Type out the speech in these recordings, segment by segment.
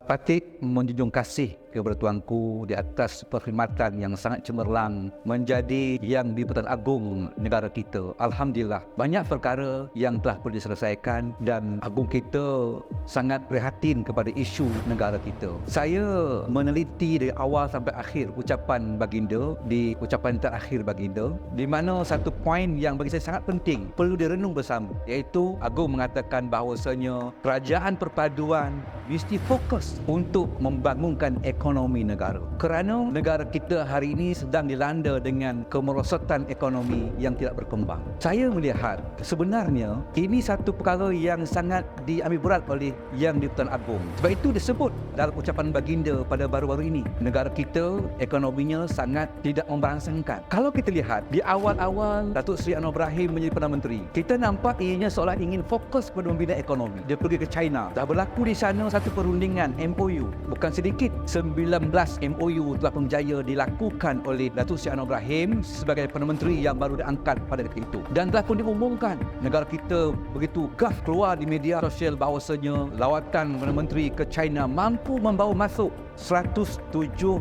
Patut menjunjung kasih kepada Tuanku di atas perkhidmatan yang sangat cemerlang menjadi Yang di-Pertuan Agong negara kita. Alhamdulillah, banyak perkara yang telah perlu diselesaikan dan Agung kita sangat prihatin kepada isu negara kita. Saya meneliti dari awal sampai akhir ucapan baginda, di ucapan terakhir baginda, di mana satu poin yang bagi saya sangat penting perlu direnung bersama, iaitu Agung mengatakan bahawasanya kerajaan perpaduan mesti fokus untuk membangunkan ekonomi negara. Kerana negara kita hari ini sedang dilanda dengan kemerosotan ekonomi yang tidak berkembang. Saya melihat sebenarnya ini satu perkara yang sangat diambil berat oleh Yang di-Pertuan Agong. Sebab itu disebut dalam ucapan baginda pada baru-baru ini, negara kita ekonominya sangat tidak memberangsangkan. Kalau kita lihat di awal-awal Datuk Seri Anwar Ibrahim menjadi Perdana Menteri, kita nampak ianya seolah ingin fokus pada membina ekonomi. Dia pergi ke China. Dah berlaku di sana satu perundingan MOU. Bukan sedikit, 19 MOU telah berjaya dilakukan oleh Datuk Seri Anwar Ibrahim sebagai Perdana Menteri yang baru diangkat pada ketika itu. Dan telah pun diumumkan negara kita begitu gaf keluar di media sosial bahawasanya lawatan Perdana Menteri ke China mampu membawa masuk 174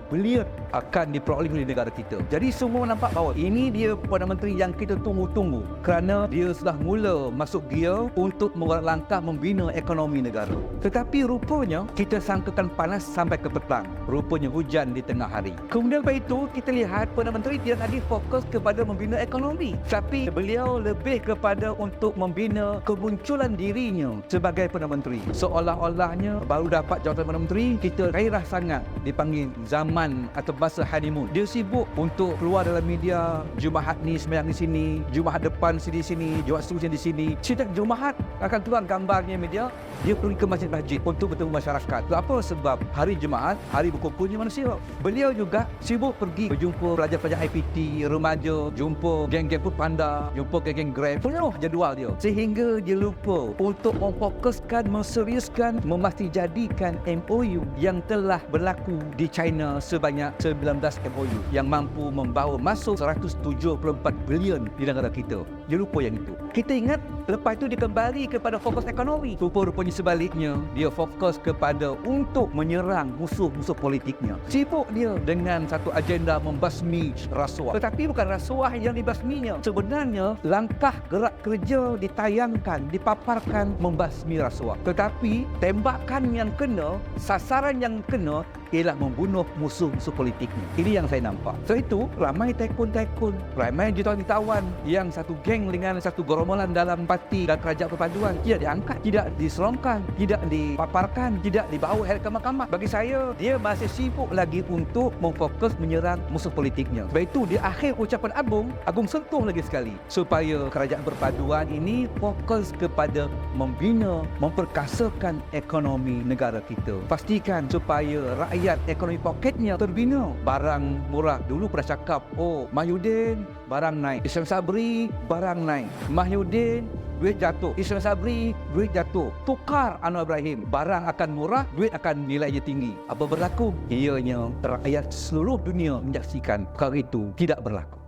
bilion akan diperoleh oleh negara kita. Jadi semua nampak bahawa ini dia Perdana Menteri yang kita tunggu-tunggu, kerana dia sudah mula masuk gear untuk langkah membina ekonomi negara. Tetapi rupanya kita sangkakan panas sampai ke petang, rupanya hujan di tengah hari. Kemudian lepas itu kita lihat Perdana Menteri tidak lagi fokus kepada membina ekonomi, tapi beliau lebih kepada untuk membina kemunculan dirinya sebagai Perdana Menteri. Seolah-olahnya baru dapat jawatan Perdana Menteri, kita gairah sangat dipanggil zaman atau masa honeymoon. Dia sibuk untuk keluar dalam media, Jumaat ni sembahyang di sini, Jumaat depan sini, Jumaat seterusnya di sini. Setiap Jumaat akan keluar gambarnya media, dia pergi ke masjid-masjid untuk bertemu masyarakat. Apa sebab hari Jumaat, hari berkumpulnya manusia. Beliau juga sibuk pergi berjumpa pelajar-pelajar IPT, remaja, jumpa geng-geng Foodpanda, jumpa geng-geng Grab. Penuh jadual dia. Sehingga dia lupa untuk memfokuskan, menseriuskan, memastikan MOU yang telah berlaku di China sebanyak 19 MOU yang mampu membawa masuk 174 bilion di negara kita. Dia lupa yang itu. Kita ingat lepas itu dia kembali kepada fokus ekonomi. Rupa-rupanya sebaliknya, dia fokus kepada untuk menyerang musuh-musuh politiknya. Sibuk dia dengan satu agenda membasmi rasuah. Tetapi bukan rasuah yang dibasminya. Sebenarnya langkah gerak kerja ditayangkan, dipaparkan membasmi rasuah. Tetapi tembakan yang kena, sasaran yang kena ialah membunuh musuh-musuh politiknya. Ini yang saya nampak. So itu ramai tycoon-tycoon, ramai jutawan-jutawan yang satu geng dengan satu gerombolan dalam parti dan kerajaan perpaduan tidak diangkat, tidak diserongkan, tidak dipaparkan, tidak dibawa ke mahkamah. Bagi saya, dia masih sibuk lagi untuk memfokus menyerang musuh politiknya. Sebab itu di akhir ucapan Agung sentuh lagi sekali supaya kerajaan perpaduan ini fokus kepada membina, memperkasakan ekonomi negara kita. Pastikan supaya rakyat ekonomi poketnya terbina. Barang murah, dulu pernah cakap, oh Mahyudin barang naik, Islam Sabri barang naik, Mahyudin duit jatuh, Islam Sabri duit jatuh, tukar Anwar Ibrahim, barang akan murah, duit akan nilainya tinggi. Apa berlaku? Ianya rakyat seluruh dunia menyaksikan perkara itu tidak berlaku.